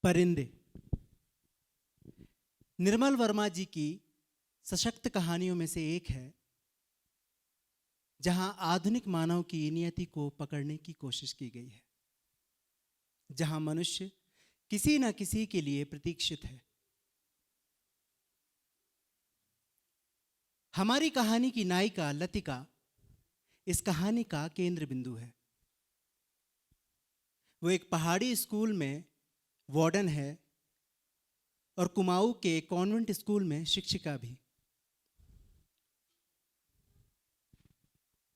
परिंदे। निर्मल वर्मा जी की सशक्त कहानियों में से एक है जहां आधुनिक मानव की नियति को पकड़ने की कोशिश की गई है, जहां मनुष्य किसी न किसी के लिए प्रतीक्षित है। हमारी कहानी की नायिका लतिका इस कहानी का केंद्र बिंदु है। वो एक पहाड़ी स्कूल में वार्डन है और कुमाऊं के कॉन्वेंट स्कूल में शिक्षिका भी।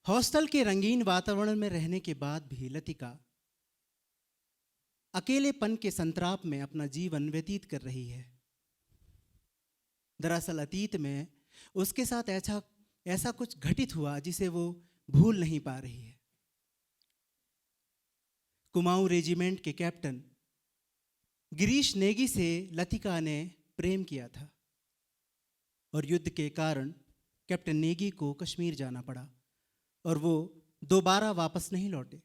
हॉस्टल के रंगीन वातावरण में रहने के बाद भी लतिका अकेलेपन के संतराप में अपना जीवन व्यतीत कर रही है। दरअसल अतीत में उसके साथ ऐसा कुछ घटित हुआ जिसे वो भूल नहीं पा रही है। कुमाऊं रेजिमेंट के कैप्टन गिरीश नेगी से लतिका ने प्रेम किया था और युद्ध के कारण कैप्टन नेगी को कश्मीर जाना पड़ा और वो दोबारा वापस नहीं लौटे।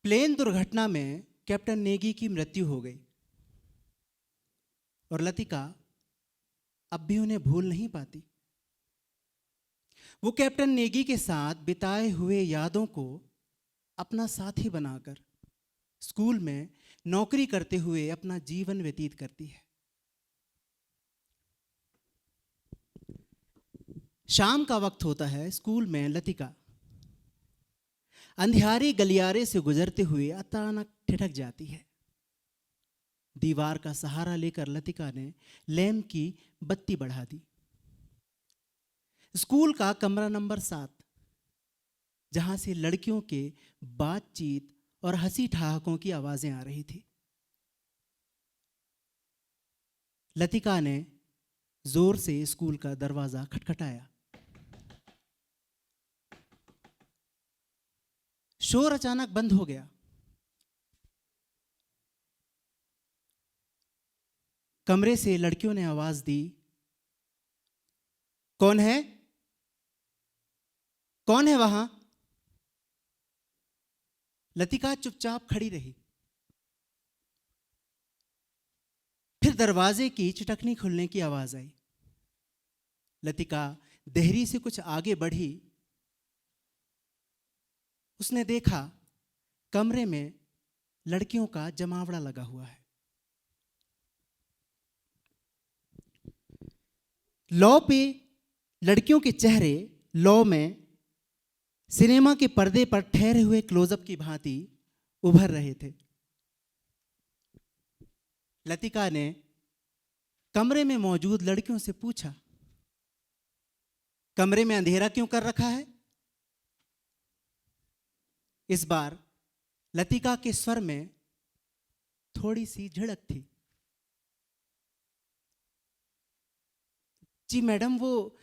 प्लेन दुर्घटना में कैप्टन नेगी की मृत्यु हो गई और लतिका अब भी उन्हें भूल नहीं पाती। वो कैप्टन नेगी के साथ बिताए हुए यादों को अपना साथी बनाकर स्कूल में नौकरी करते हुए अपना जीवन व्यतीत करती है। शाम का वक्त होता है। स्कूल में लतिका अंधियारे गलियारे से गुजरते हुए अचानक ठिठक जाती है। दीवार का सहारा लेकर लतिका ने लैंप की बत्ती बढ़ा दी। स्कूल का कमरा नंबर 7, जहां से लड़कियों के बातचीत और हंसी ठहाकों की आवाजें आ रही थी। लतिका ने जोर से स्कूल का दरवाजा खटखटाया। शोर अचानक बंद हो गया। कमरे से लड़कियों ने आवाज दी, कौन है? कौन है वहां? लतिका चुपचाप खड़ी रही। फिर दरवाजे की चटकनी खुलने की आवाज आई। लतिका देहरी से कुछ आगे बढ़ी। उसने देखा कमरे में लड़कियों का जमावड़ा लगा हुआ है। लौ पे लड़कियों के चेहरे लौ में सिनेमा के पर्दे पर ठहरे हुए क्लोजअप की भांति उभर रहे थे। लतिका ने कमरे में मौजूद लड़कियों से पूछा, कमरे में अंधेरा क्यों कर रखा है? इस बार लतिका के स्वर में थोड़ी सी झिड़क थी। जी मैडम, वो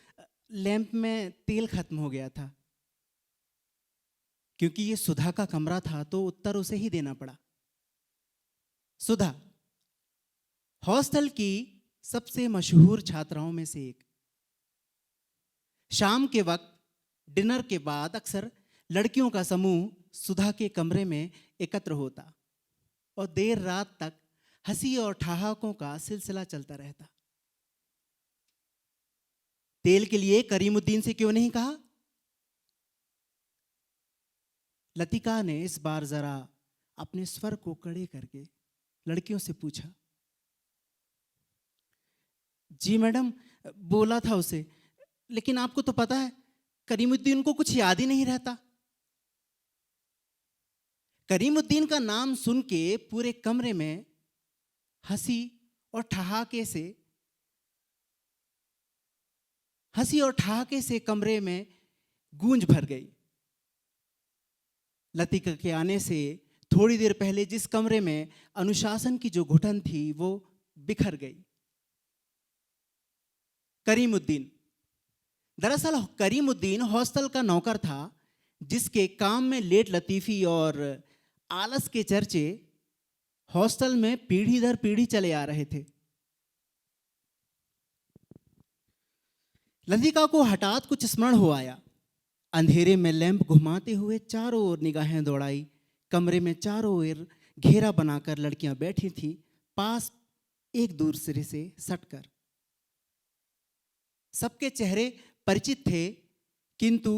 लैंप में तेल खत्म हो गया था। क्योंकि ये सुधा का कमरा था तो उत्तर उसे ही देना पड़ा। सुधा हॉस्टल की सबसे मशहूर छात्राओं में से एक। शाम के वक्त डिनर के बाद अक्सर लड़कियों का समूह सुधा के कमरे में एकत्र होता और देर रात तक हंसी और ठहाकों का सिलसिला चलता रहता। तेल के लिए करीमुद्दीन से क्यों नहीं कहा? लतिका ने इस बार जरा अपने स्वर को कड़े करके लड़कियों से पूछा। जी मैडम, बोला था उसे, लेकिन आपको तो पता है करीमुद्दीन को कुछ याद ही नहीं रहता। करीमुद्दीन का नाम सुन के पूरे कमरे में हंसी और ठहाके से कमरे में गूंज भर गई। लतिका के आने से थोड़ी देर पहले जिस कमरे में अनुशासन की जो घुटन थी वो बिखर गई। करीमुद्दीन, दरअसल करीमुद्दीन हॉस्टल का नौकर था जिसके काम में लेट लतीफी और आलस के चर्चे हॉस्टल में पीढ़ी दर पीढ़ी चले आ रहे थे। लतिका को हठात कुछ स्मरण हो आया। अंधेरे में लैंप घुमाते हुए चारों ओर निगाहें दौड़ाई। कमरे में चारों ओर घेरा बनाकर लड़कियां बैठी थी, पास एक दूसरे से सटकर। सबके चेहरे परिचित थे, किंतु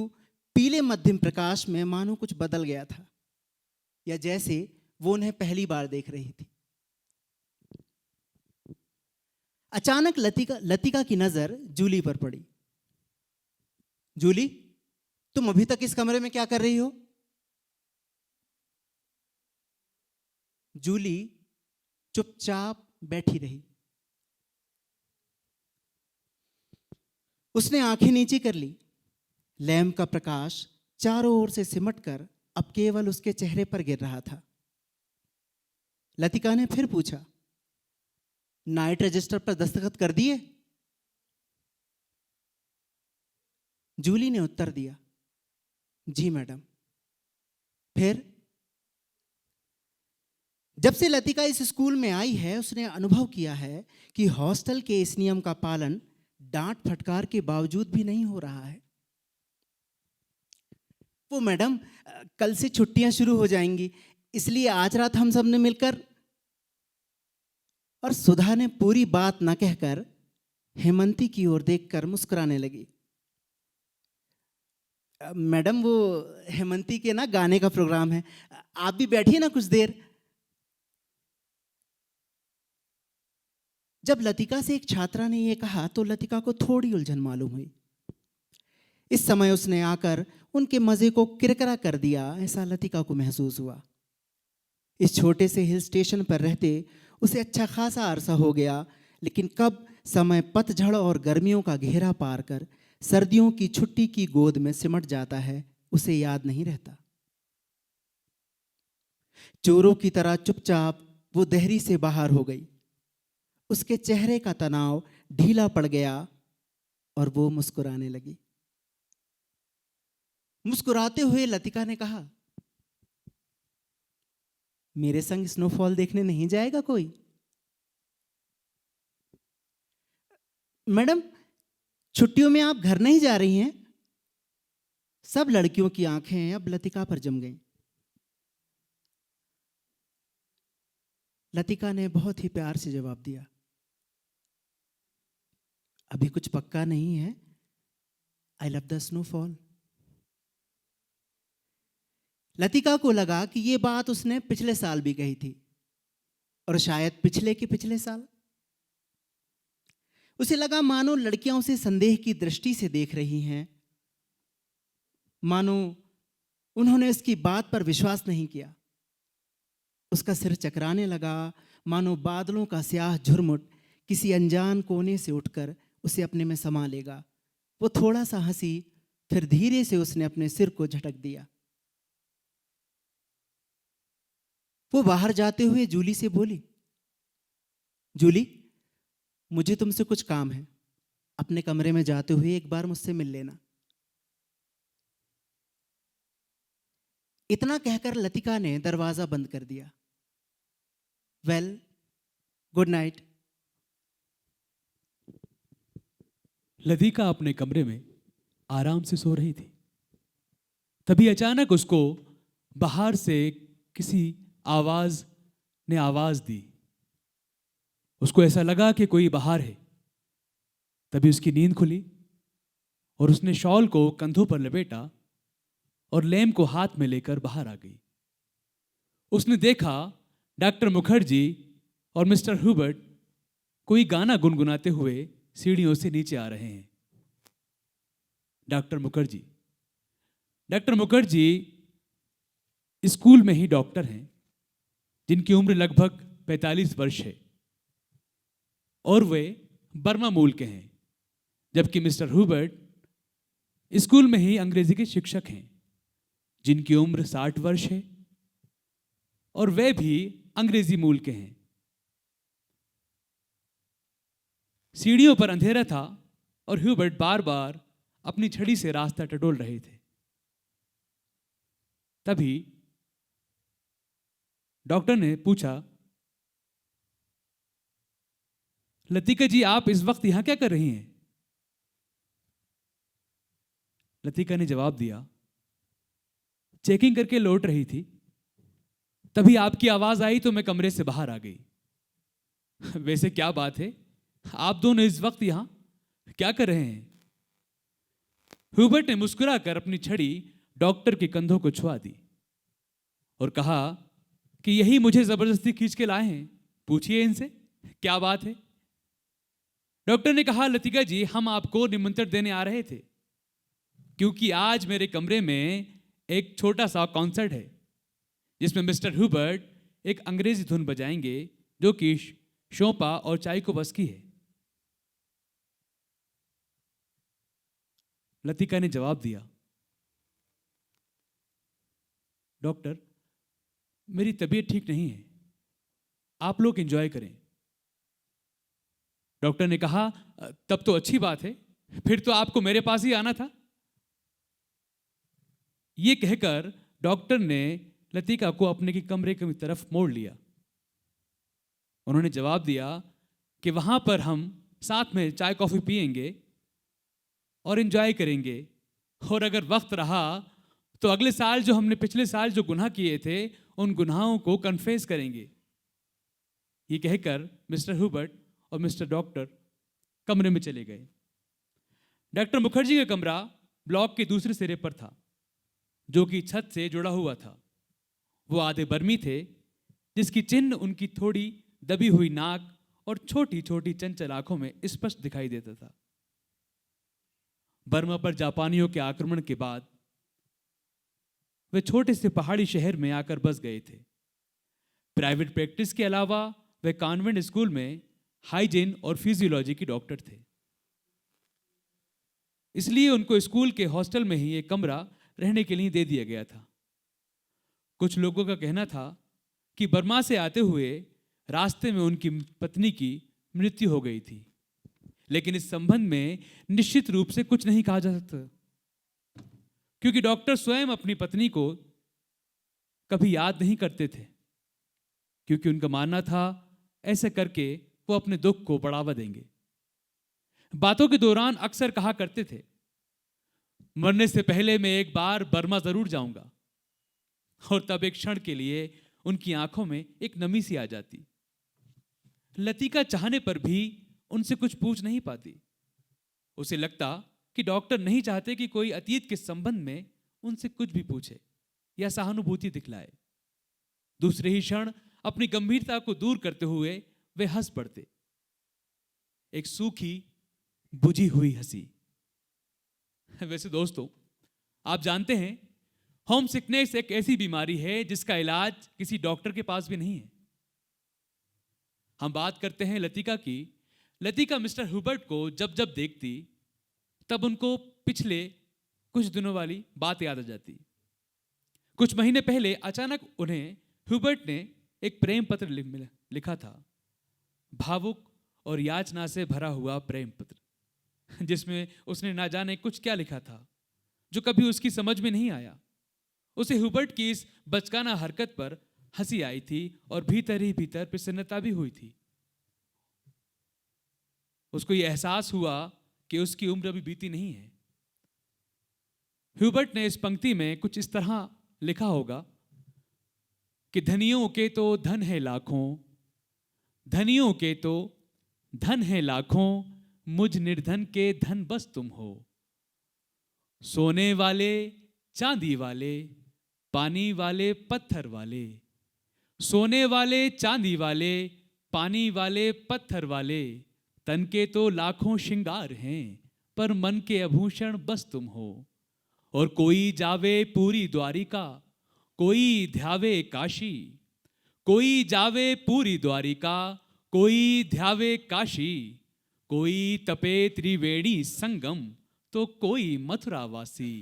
पीले मध्यम प्रकाश में मानो कुछ बदल गया था, या जैसे वो उन्हें पहली बार देख रही थी। अचानक लतिका की नजर जूली पर पड़ी। जूली, तुम अभी तक इस कमरे में क्या कर रही हो? जूली चुपचाप बैठी रही। उसने आंखें नीची कर ली। लैंप का प्रकाश चारों ओर से सिमटकर अब केवल उसके चेहरे पर गिर रहा था। लतिका ने फिर पूछा, नाइट रजिस्टर पर दस्तखत कर दिए? जूली ने उत्तर दिया, जी मैडम। फिर? जब से लतिका इस स्कूल में आई है, उसने अनुभव किया है कि हॉस्टल के इस नियम का पालन डांट फटकार के बावजूद भी नहीं हो रहा है। वो मैडम, कल से छुट्टियां शुरू हो जाएंगी, इसलिए आज रात हम सब ने मिलकर। और सुधा ने पूरी बात न कहकर हेमंती की ओर देखकर मुस्कुराने लगी। मैडम, वो हेमंती के ना गाने का प्रोग्राम है, आप भी बैठिए ना कुछ देर। जब लतिका से एक छात्रा ने यह कहा तो लतिका को थोड़ी उलझन मालूम हुई। इस समय उसने आकर उनके मजे को किरकिरा कर दिया, ऐसा लतिका को महसूस हुआ। इस छोटे से हिल स्टेशन पर रहते उसे अच्छा खासा अरसा हो गया, लेकिन कब समय पतझड़ और गर्मियों का घेरा पार कर सर्दियों की छुट्टी की गोद में सिमट जाता है, उसे याद नहीं रहता। चोरों की तरह चुपचाप वो देहरी से बाहर हो गई। उसके चेहरे का तनाव ढीला पड़ गया और वो मुस्कुराने लगी। मुस्कुराते हुए लतिका ने कहा, मेरे संग स्नोफॉल देखने नहीं जाएगा कोई? मैडम, छुट्टियों में आप घर नहीं जा रही हैं? सब लड़कियों की आंखें अब लतिका पर जम गईं। लतिका ने बहुत ही प्यार से जवाब दिया, अभी कुछ पक्का नहीं है। I love the snowfall. Latika को लगा कि यह बात उसने पिछले साल भी कही थी, और शायद पिछले के पिछले साल। उसे लगा मानो लड़कियां उसे संदेह की दृष्टि से देख रही हैं, मानो उन्होंने उसकी बात पर विश्वास नहीं किया। उसका सिर चकराने लगा, मानो बादलों का स्याह झुरमुट किसी अनजान कोने से उठकर उसे अपने में समा लेगा। वो थोड़ा सा हंसी, फिर धीरे से उसने अपने सिर को झटक दिया। वो बाहर जाते हुए जूली से बोली, जूली, मुझे तुमसे कुछ काम है, अपने कमरे में जाते हुए एक बार मुझसे मिल लेना। इतना कहकर लतिका ने दरवाजा बंद कर दिया। Well, good night. लतिका अपने कमरे में आराम से सो रही थी। तभी अचानक उसको बाहर से किसी आवाज ने आवाज दी। उसको ऐसा लगा कि कोई बाहर है। तभी उसकी नींद खुली और उसने शॉल को कंधों पर लपेटा और लैम्प को हाथ में लेकर बाहर आ गई। उसने देखा डॉक्टर मुखर्जी और मिस्टर हुबर्ट कोई गाना गुनगुनाते हुए सीढ़ियों से नीचे आ रहे हैं। डॉक्टर मुखर्जी स्कूल में ही डॉक्टर हैं, जिनकी उम्र लगभग 45 वर्ष है, और वे बर्मा मूल के हैं। जबकि मिस्टर हुबर्ट स्कूल में ही अंग्रेजी के शिक्षक हैं, जिनकी उम्र 60 वर्ष है, और वे भी अंग्रेजी मूल के हैं। सीढ़ियों पर अंधेरा था और ह्यूबर्ट बार बार अपनी छड़ी से रास्ता टटोल रहे थे। तभी डॉक्टर ने पूछा, लतिका जी, आप इस वक्त यहां क्या कर रही हैं? लतिका ने जवाब दिया, चेकिंग करके लौट रही थी। तभी आपकी आवाज आई तो मैं कमरे से बाहर आ गई। वैसे क्या बात है, आप दोनों इस वक्त यहां क्या कर रहे हैं? ह्यूबर्ट ने मुस्कुराकर अपनी छड़ी डॉक्टर के कंधों को छुआ दी और कहा कि यही मुझे जबरदस्ती खींच के लाए हैं, पूछिए इनसे क्या बात है। डॉक्टर ने कहा, लतिका जी, हम आपको निमंत्रण देने आ रहे थे क्योंकि आज मेरे कमरे में एक छोटा सा कॉन्सर्ट है जिसमें मिस्टर ह्यूबर्ट एक अंग्रेजी धुन बजाएंगे जो कि शोपा और चाइकोवस्की है। लतिका ने जवाब दिया, डॉक्टर, मेरी तबीयत ठीक नहीं है, आप लोग एंजॉय करें। डॉक्टर ने कहा, तब तो अच्छी बात है, फिर तो आपको मेरे पास ही आना था। यह कहकर डॉक्टर ने लतिका को अपने के कमरे की तरफ मोड़ लिया। उन्होंने जवाब दिया कि वहां पर हम साथ में चाय कॉफी पिएंगे और एंजॉय करेंगे, और अगर वक्त रहा तो अगले साल जो हमने पिछले साल जो गुनाह किए थे उन गुनाहों को कन्फेस करेंगे। ये कहकर मिस्टर ह्यूबर्ट और मिस्टर डॉक्टर कमरे में चले गए। डॉक्टर मुखर्जी का कमरा ब्लॉक के दूसरे सिरे पर था जो कि छत से जुड़ा हुआ था। वो आधे बर्मी थे जिसकी चिन्ह उनकी थोड़ी दबी हुई नाक और छोटी छोटी चंचल आंखों में स्पष्ट दिखाई देता था। बर्मा पर जापानियों के आक्रमण के बाद वे छोटे से पहाड़ी शहर में आकर बस गए थे। प्राइवेट प्रैक्टिस के अलावा वे कॉन्वेंट स्कूल में हाइजीन और फिजियोलॉजी की डॉक्टर थे, इसलिए उनको स्कूल के हॉस्टल में ही एक कमरा रहने के लिए दे दिया गया था। कुछ लोगों का कहना था कि बर्मा से आते हुए रास्ते में उनकी पत्नी की मृत्यु हो गई थी, लेकिन इस संबंध में निश्चित रूप से कुछ नहीं कहा जा सकता क्योंकि डॉक्टर स्वयं अपनी पत्नी को कभी याद नहीं करते थे, क्योंकि उनका मानना था ऐसे करके वो अपने दुख को बढ़ावा देंगे। बातों के दौरान अक्सर कहा करते थे, मरने से पहले मैं एक बार बर्मा जरूर जाऊंगा, और तब एक क्षण के लिए उनकी आंखों में एक नमी सी आ जाती। लतिका चाहने पर भी उनसे कुछ पूछ नहीं पाती। उसे लगता कि डॉक्टर नहीं चाहते कि कोई अतीत के संबंध में उनसे कुछ भी पूछे या सहानुभूति दिखलाए। दूसरे ही क्षण अपनी गंभीरता को दूर करते हुए वे हंस पड़ते, एक सूखी बुझी हुई हंसी। वैसे दोस्तों, आप जानते हैं होम सिकनेस एक ऐसी बीमारी है जिसका इलाज किसी डॉक्टर के पास भी नहीं है। हम बात करते हैं लतिका की। लतिका मिस्टर ह्यूबर्ट को जब जब देखती तब उनको पिछले कुछ दिनों वाली बात याद आ जाती। कुछ महीने पहले अचानक उन्हें ह्यूबर्ट ने एक प्रेम पत्र लिखा था, भावुक और याचना से भरा हुआ प्रेम पत्र, जिसमें उसने ना जाने कुछ क्या लिखा था जो कभी उसकी समझ में नहीं आया। उसे ह्यूबर्ट की इस बचकाना हरकत पर हंसी आई थी और भीतर ही भीतर प्रसन्नता भी हुई थी। उसको यह एहसास हुआ कि उसकी उम्र अभी बीती नहीं है। ह्यूबर्ट ने इस पंक्ति में कुछ इस तरह लिखा होगा कि धनियों के तो धन है लाखों, धनियों के तो धन है लाखों, मुझ निर्धन के धन बस तुम हो। सोने वाले चांदी वाले, पानी वाले पत्थर वाले, सोने वाले चांदी वाले, पानी वाले पत्थर वाले, तन के तो लाखों श्रृंगार हैं पर मन के आभूषण बस तुम हो। और कोई जावे पूरी द्वारिका, कोई ध्यावे काशी, कोई जावे पूरी द्वारिका, कोई ध्यावे काशी, कोई तपे त्रिवेणी संगम, तो कोई मथुरावासी।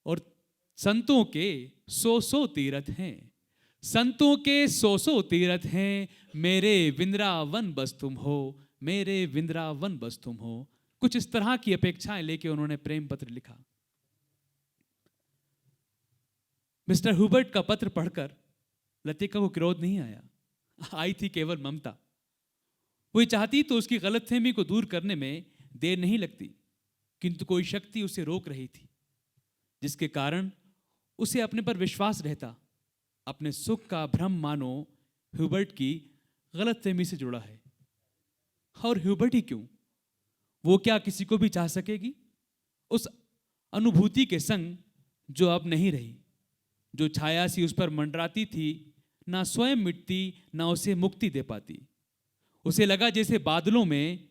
और संतों के सौ तीर्थ हैं, संतों के सौ तीर्थ हैं, मेरे वृंदावन बस तुम हो, मेरे वृंदावन बस तुम हो। कुछ इस तरह की अपेक्षाएं लेके उन्होंने प्रेम पत्र लिखा। मिस्टर ह्यूबर्ट का पत्र पढ़कर लतिका को क्रोध नहीं आया, आई थी केवल ममता। वो चाहती तो उसकी गलतफहमी को दूर करने में देर नहीं लगती, किंतु कोई शक्ति उसे रोक रही थी जिसके कारण उसे अपने पर विश्वास रहता अपने सुख का भ्रम मानो ह्यूबर्ट की गलतफहमी से जुड़ा है। और ह्यूबर्ट ही क्यों, वो क्या किसी को भी चाह सकेगी उस अनुभूति के संग जो अब नहीं रही, जो छाया सी उस पर मंडराती थी, ना स्वयं मिटती ना उसे मुक्ति दे पाती। उसे लगा जैसे बादलों में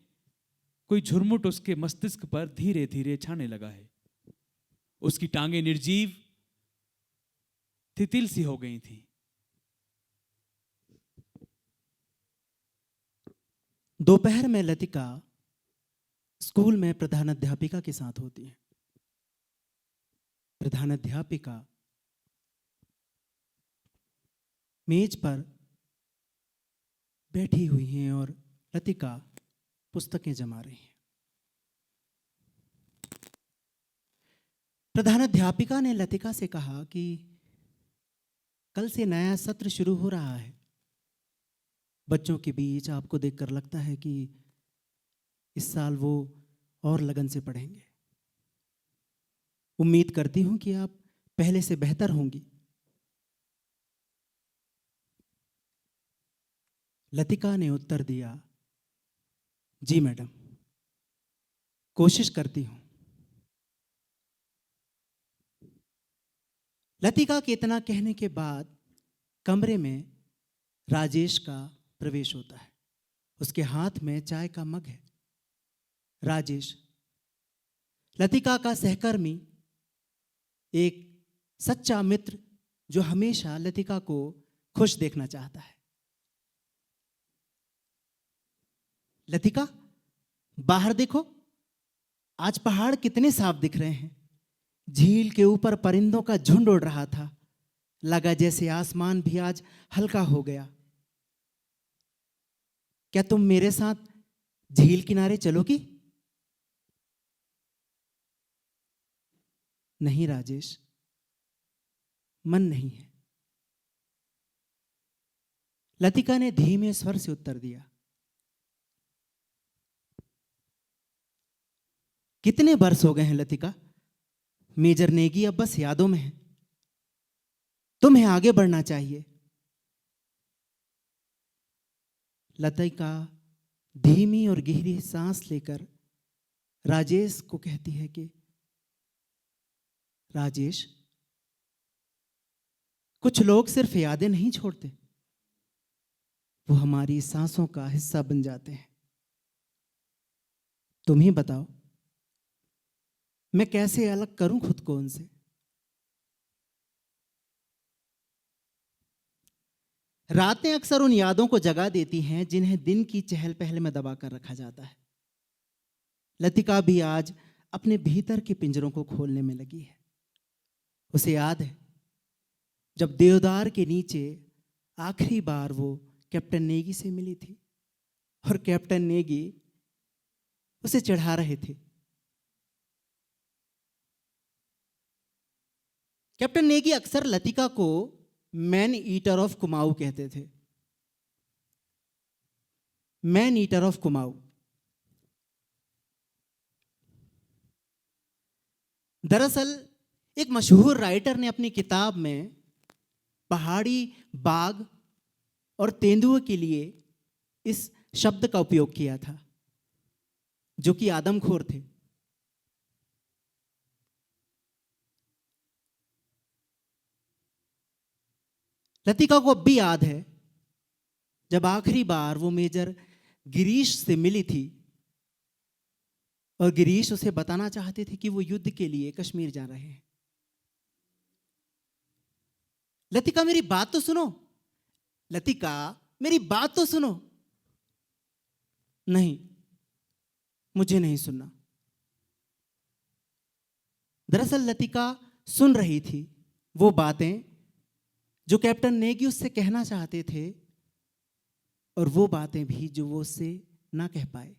कोई झुरमुट उसके मस्तिष्क पर धीरे धीरे छाने लगा है। उसकी टांगें निर्जीव तितिल सी हो गई थी। दोपहर में लतिका स्कूल में प्रधानाध्यापिका के साथ होती है। प्रधानाध्यापिका मेज पर बैठी हुई हैं और लतिका पुस्तकें जमा रही हैं। प्रधानाध्यापिका ने लतिका से कहा कि कल से नया सत्र शुरू हो रहा है। बच्चों के बीच आपको देखकर लगता है कि इस साल वो और लगन से पढ़ेंगे। उम्मीद करती हूं कि आप पहले से बेहतर होंगी। लतिका ने उत्तर दिया, जी मैडम, कोशिश करती हूं। लतिका के इतना कहने के बाद कमरे में राजेश का प्रवेश होता है। उसके हाथ में चाय का मग है। राजेश लतिका का सहकर्मी, एक सच्चा मित्र जो हमेशा लतिका को खुश देखना चाहता है। लतिका, बाहर देखो, आज पहाड़ कितने साफ दिख रहे हैं। झील के ऊपर परिंदों का झुंड उड़ रहा था। लगा जैसे आसमान भी आज हल्का हो गया। क्या तुम मेरे साथ झील किनारे चलोगी? नहीं राजेश, मन नहीं है। लतिका ने धीमे स्वर से उत्तर दिया। कितने वर्ष हो गए हैं लतिका? मेजर नेगी अब बस यादों में है। तुम्हें आगे बढ़ना चाहिए। लतिका धीमी और गहरी सांस लेकर राजेश को कहती है कि राजेश, कुछ लोग सिर्फ यादें नहीं छोड़ते, वो हमारी सांसों का हिस्सा बन जाते हैं। तुम ही बताओ, मैं कैसे अलग करूं खुद को उनसे? रातें अक्सर उन यादों को जगा देती हैं जिन्हें दिन की चहल पहल में दबा कर रखा जाता है। लतिका भी आज अपने भीतर के पिंजरों को खोलने में लगी है। उसे याद है जब देवदार के नीचे आखिरी बार वो कैप्टन नेगी से मिली थी और कैप्टन नेगी उसे चढ़ा रहे थे। कैप्टन नेगी अक्सर लतिका को मैन ईटर ऑफ कुमाऊं कहते थे। Man eater of Kumaon. दरअसल एक मशहूर राइटर ने अपनी किताब में पहाड़ी बाघ और तेंदुए के लिए इस शब्द का उपयोग किया था, जो कि आदमखोर थे। लतिका को अब भी याद है जब आखिरी बार वो मेजर गिरीश से मिली थी और गिरीश उसे बताना चाहते थे कि वो युद्ध के लिए कश्मीर जा रहे हैं। लतिका, मेरी बात तो सुनो। लतिका, मेरी बात तो सुनो। नहीं, मुझे नहीं सुनना। दरअसल लतिका सुन रही थी वो बातें जो कैप्टन नेगी उससे कहना चाहते थे, और वो बातें भी जो वो उससे ना कह पाए।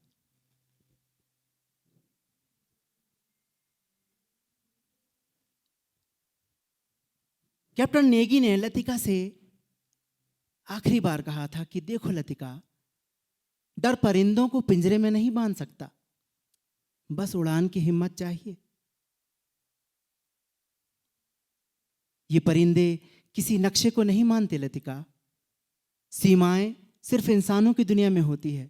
कैप्टन नेगी ने लतिका से आखिरी बार कहा था कि देखो लतिका, डर परिंदों को पिंजरे में नहीं बांध सकता, बस उड़ान की हिम्मत चाहिए। ये परिंदे किसी नक्शे को नहीं मानते लतिका। सीमाएं सिर्फ इंसानों की दुनिया में होती है।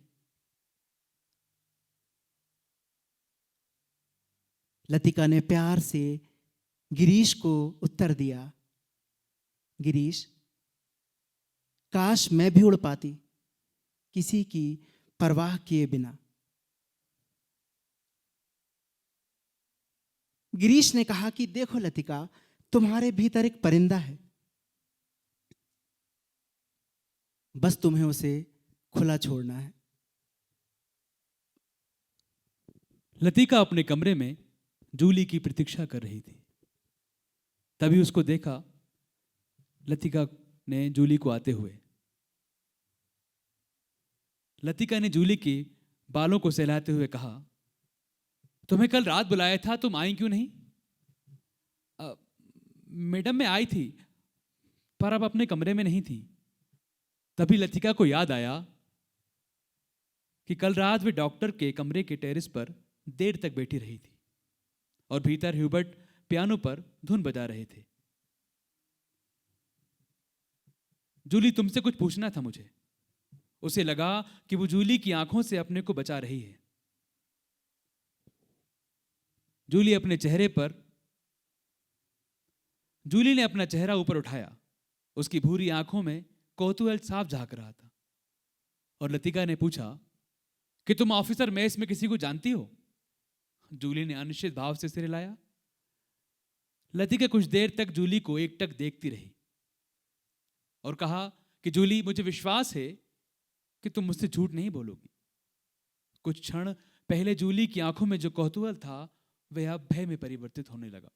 लतिका ने प्यार से गिरीश को उत्तर दिया, गिरीश, काश मैं भी उड़ पाती, किसी की परवाह किए बिना। गिरीश ने कहा कि देखो लतिका, तुम्हारे भीतर एक परिंदा है, बस तुम्हें उसे खुला छोड़ना है। लतिका अपने कमरे में जूली की प्रतीक्षा कर रही थी। तभी उसको देखा लतिका ने जूली को आते हुए। लतिका ने जूली के बालों को सहलाते हुए कहा, तुम्हें कल रात बुलाया था, तुम आई क्यों नहीं? मैडम मैं आई थी, पर अब अपने कमरे में नहीं थी। तभी लतिका को याद आया कि कल रात वे डॉक्टर के कमरे के टेरेस पर देर तक बैठी रही थी और भीतर ह्यूबर्ट पियानो पर धुन बजा रहे थे। जूली, तुमसे कुछ पूछना था मुझे। उसे लगा कि वो जूली की आंखों से अपने को बचा रही है। जूली ने अपना चेहरा ऊपर उठाया। उसकी भूरी आंखों में कौतूहल साफ झांक रहा था। और लतिका ने पूछा कि तुम ऑफिसर मेस में किसी को जानती हो? जूली ने अनिश्चित भाव से सिर हिलाया। लतिका कुछ देर तक जूली को एकटक देखती रही और कहा कि जूली, मुझे विश्वास है कि तुम मुझसे झूठ नहीं बोलोगी। कुछ क्षण पहले जूली की आंखों में जो कौतूहल था वह अब भय में परिवर्तित होने लगा।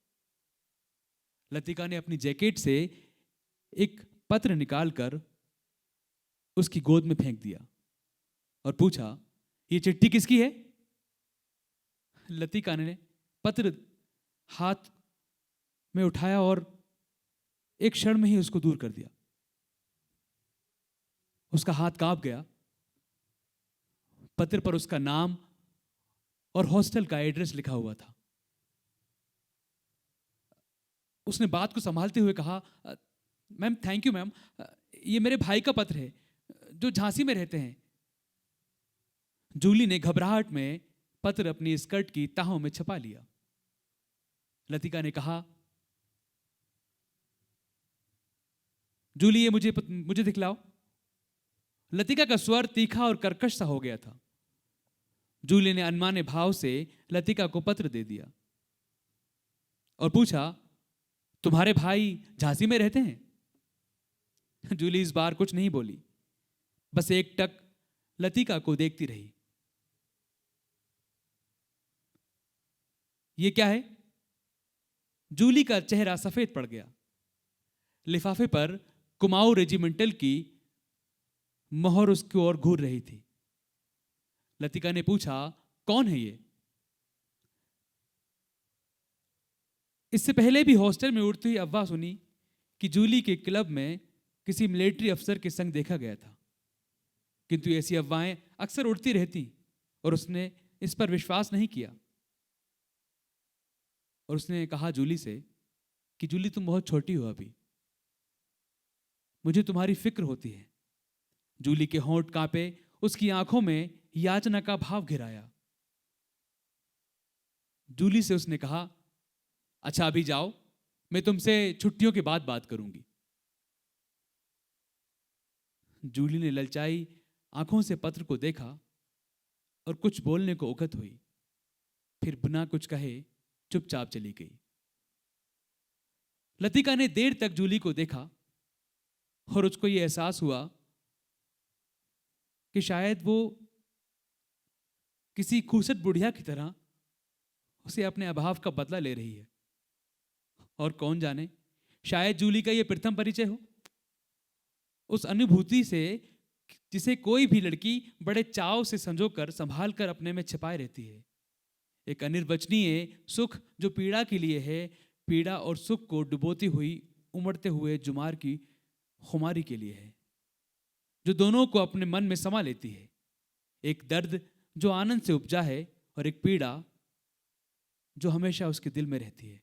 लतिका ने अपनी जैकेट से एक पत्र निकालकर उसकी गोद में फेंक दिया और पूछा, ये चिट्ठी किसकी है? लतिका ने पत्र हाथ में उठाया और एक क्षण में ही उसको दूर कर दिया। उसका हाथ कांप गया। पत्र पर उसका नाम और हॉस्टल का एड्रेस लिखा हुआ था। उसने बात को संभालते हुए कहा, मैम थैंक यू मैम, ये मेरे भाई का पत्र है जो झांसी में रहते हैं। जूली ने घबराहट में पत्र अपनी स्कर्ट की तहों में छुपा लिया। लतिका ने कहा, जूली ये मुझे दिखलाओ। लतिका का स्वर तीखा और कर्कश सा हो गया था। जूली ने अनमाने भाव से लतिका को पत्र दे दिया और पूछा, तुम्हारे भाई झांसी में रहते हैं? जूली इस बार कुछ नहीं बोली, बस एकटक लतिका को देखती रही। ये क्या है? जूली का चेहरा सफेद पड़ गया। लिफाफे पर कुमाऊं रेजिमेंटल की मोहर उसकी ओर घूर रही थी। लतिका ने पूछा, कौन है ये? इससे पहले भी हॉस्टल में उड़ती हुई अफवाह सुनी कि जूली के क्लब में किसी मिलिट्री अफसर के संग देखा गया था, किंतु ऐसी अफवाहें अक्सर उड़ती रहती और उसने इस पर विश्वास नहीं किया। और उसने कहा जूली से कि जूली, तुम बहुत छोटी हो अभी, मुझे तुम्हारी फिक्र होती है। जूली के होंठ कांपे, उसकी आंखों में याचना का भाव घिराया। जूली से उसने कहा, अच्छा अभी जाओ, मैं तुमसे छुट्टियों के बाद बात करूंगी। जूली ने ललचाई आंखों से पत्र को देखा और कुछ बोलने को उकत हुई, फिर बिना कुछ कहे चुपचाप चली गई। लतिका ने देर तक जूली को देखा और उसको यह एहसास हुआ कि शायद वो किसी खूसट बुढ़िया की तरह उसे अपने अभाव का बदला ले रही है। और कौन जाने, शायद जूली का यह प्रथम परिचय हो, उस अनुभूति से जिसे कोई भी लड़की बड़े चाव से संजोकर संभाल कर अपने में छिपाए रहती है। एक अनिर्वचनीय सुख जो पीड़ा के लिए है, पीड़ा और सुख को डुबोती हुई उमड़ते हुए जुमार की खुमारी के लिए है, जो दोनों को अपने मन में समा लेती है। एक दर्द जो आनंद से उपजा है और एक पीड़ा जो हमेशा उसके दिल में रहती है।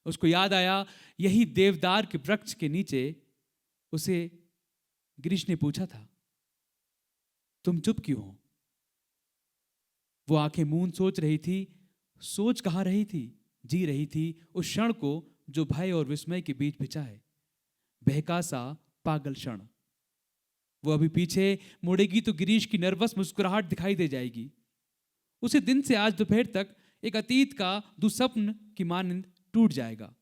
उसको याद आया यही देवदार के वृक्ष के नीचे उसे गिरीश ने पूछा था, तुम चुप क्यों हो? वो आंखें मूंद सोच रही थी। सोच कहाँ रही थी, जी रही थी उस क्षण को जो भय और विस्मय के बीच बिछा है, बहका सा पागल क्षण। वो अभी पीछे मुड़ेगी तो गिरीश की नर्वस मुस्कुराहट दिखाई दे जाएगी। उसे दिन से आज दोपहर तक एक अतीत का दुस्वप्न की मानंद टूट जाएगा।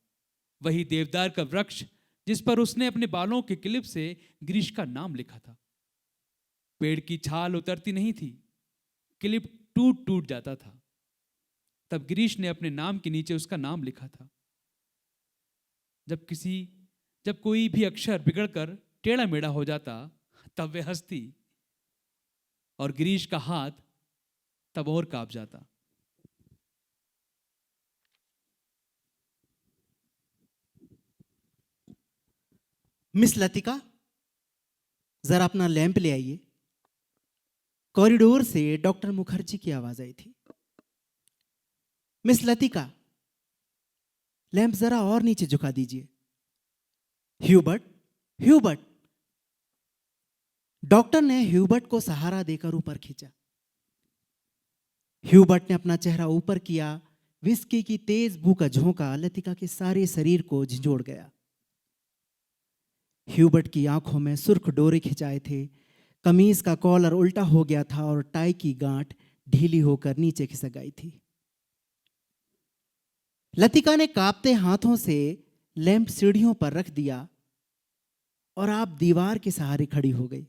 वही देवदार का वृक्ष जिस पर उसने अपने बालों के क्लिप से गिरीश का नाम लिखा था। पेड़ की छाल उतरती नहीं थी, क्लिप टूट टूट जाता था। तब गिरीश ने अपने नाम के नीचे उसका नाम लिखा था। जब कोई भी अक्षर बिगड़कर टेढ़ा मेढ़ा हो जाता तब वे हंसती और गिरीश का हाथ तब और कांप जाता। मिस लतिका, जरा अपना लैंप ले आइए। कॉरिडोर से डॉक्टर मुखर्जी की आवाज आई थी। मिस लतिका, लैंप जरा और नीचे झुका दीजिए। Hubert, Hubert. डॉक्टर ने ह्यूबर्ट को सहारा देकर ऊपर खींचा। ह्यूबर्ट ने अपना चेहरा ऊपर किया। विस्की की तेज बू का झोंका लतिका के सारे शरीर को झिंझोड़ गया। ह्यूबर्ट की आंखों में सुर्ख डोरे खिंचाए थे, कमीज का कॉलर उल्टा हो गया था और टाई की गांठ ढीली होकर नीचे खिसक गई थी। लतिका ने कांपते हाथों से लैंप सीढ़ियों पर रख दिया और आप दीवार के सहारे खड़ी हो गई।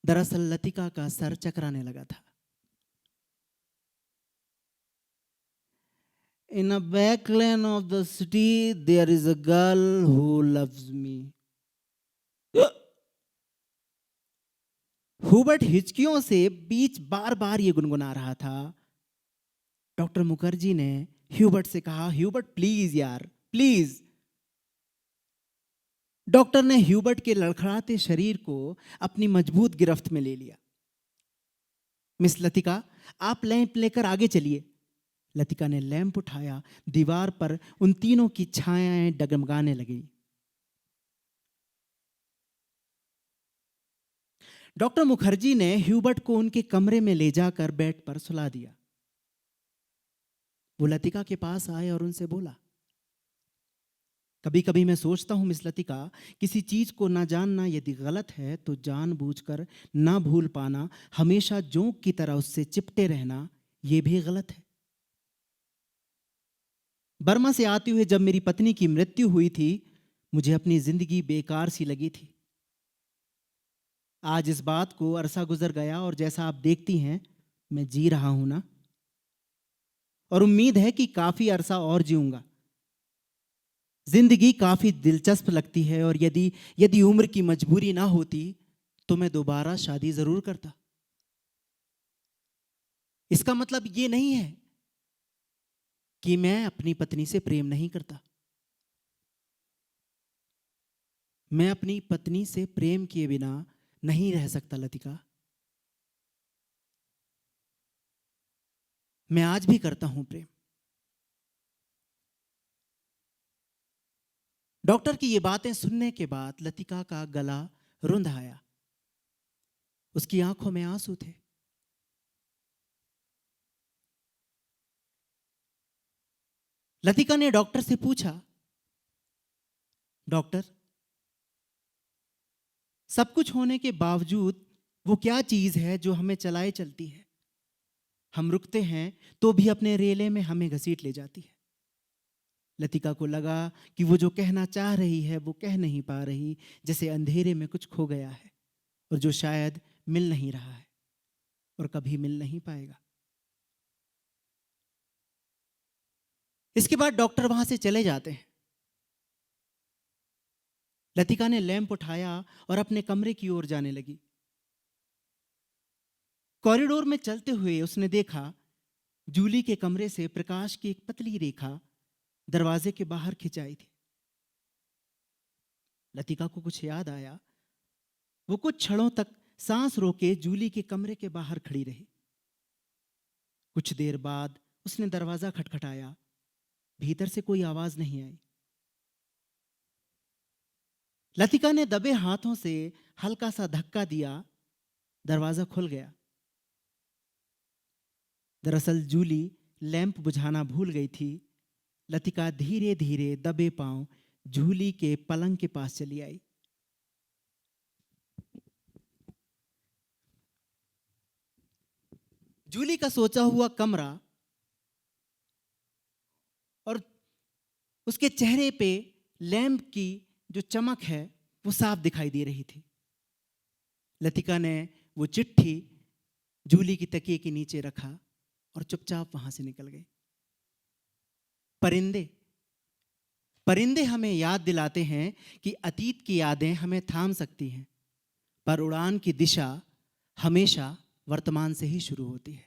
दरअसल लतिका का सर चकराने लगा था। In a back lane of the city, there is a girl who loves me. हुबर्ट हिचकियों से बीच बार बार ये गुनगुना रहा था। डॉक्टर मुखर्जी ने ह्यूबर्ट से कहा, ह्यूबर्ट प्लीज यार, प्लीज। डॉक्टर ने ह्यूबर्ट के लड़खड़ाते शरीर को अपनी मजबूत गिरफ्त में ले लिया। मिस लतिका, आप लैंप लेकर आगे चलिए। लतिका ने लैंप उठाया। दीवार पर उन तीनों की छायाएं डगमगाने लगी। डॉक्टर मुखर्जी ने ह्यूबर्ट को उनके कमरे में ले जाकर बेड पर सुला दिया। वो लतिका के पास आए और उनसे बोला, कभी कभी मैं सोचता हूं मिस लतिका, किसी चीज को ना जानना यदि गलत है तो जानबूझकर ना भूल पाना, हमेशा जोंक की तरह उससे चिपटे रहना, यह भी गलत है। बर्मा से आते हुए जब मेरी पत्नी की मृत्यु हुई थी, मुझे अपनी जिंदगी बेकार सी लगी थी। आज इस बात को अरसा गुजर गया और जैसा आप देखती हैं मैं जी रहा हूं ना, और उम्मीद है कि काफी अरसा और जीऊंगा। जिंदगी काफी दिलचस्प लगती है और यदि उम्र की मजबूरी ना होती तो मैं दोबारा शादी जरूर करता। इसका मतलब ये नहीं है कि मैं अपनी पत्नी से प्रेम नहीं करता। मैं अपनी पत्नी से प्रेम किए बिना नहीं रह सकता लतिका। मैं आज भी करता हूं प्रेम। डॉक्टर की ये बातें सुनने के बाद लतिका का गला रुंध आया। उसकी आंखों में आंसू थे। लतिका ने डॉक्टर से पूछा, डॉक्टर, सब कुछ होने के बावजूद वो क्या चीज है जो हमें चलाए चलती है? हम रुकते हैं तो भी अपने रेले में हमें घसीट ले जाती है। लतिका को लगा कि वो जो कहना चाह रही है वो कह नहीं पा रही, जैसे अंधेरे में कुछ खो गया है और जो शायद मिल नहीं रहा है और कभी मिल नहीं पाएगा। इसके बाद डॉक्टर वहां से चले जाते हैं। लतिका ने लैंप उठाया और अपने कमरे की ओर जाने लगी। कॉरिडोर में चलते हुए उसने देखा जूली के कमरे से प्रकाश की एक पतली रेखा दरवाजे के बाहर खिंचाई थी। लतिका को कुछ याद आया। वो कुछ क्षणों तक सांस रोके जूली के कमरे के बाहर खड़ी रही। कुछ देर बाद उसने दरवाजा खटखटाया भीतर से कोई आवाज नहीं आई। लतिका ने दबे हाथों से हल्का सा धक्का दिया, दरवाजा खुल गया। दरअसल जूली लैंप बुझाना भूल गई थी। लतिका धीरे धीरे दबे पांव जूली के पलंग के पास चली आई। जूली का सोचा हुआ कमरा और उसके चेहरे पे लैंप की जो चमक है वो साफ दिखाई दे रही थी। लतिका ने वो चिट्ठी जूली की तकिए के नीचे रखा और चुपचाप वहां से निकल गई। परिंदे परिंदे हमें याद दिलाते हैं कि अतीत की यादें हमें थाम सकती हैं, पर उड़ान की दिशा हमेशा वर्तमान से ही शुरू होती है।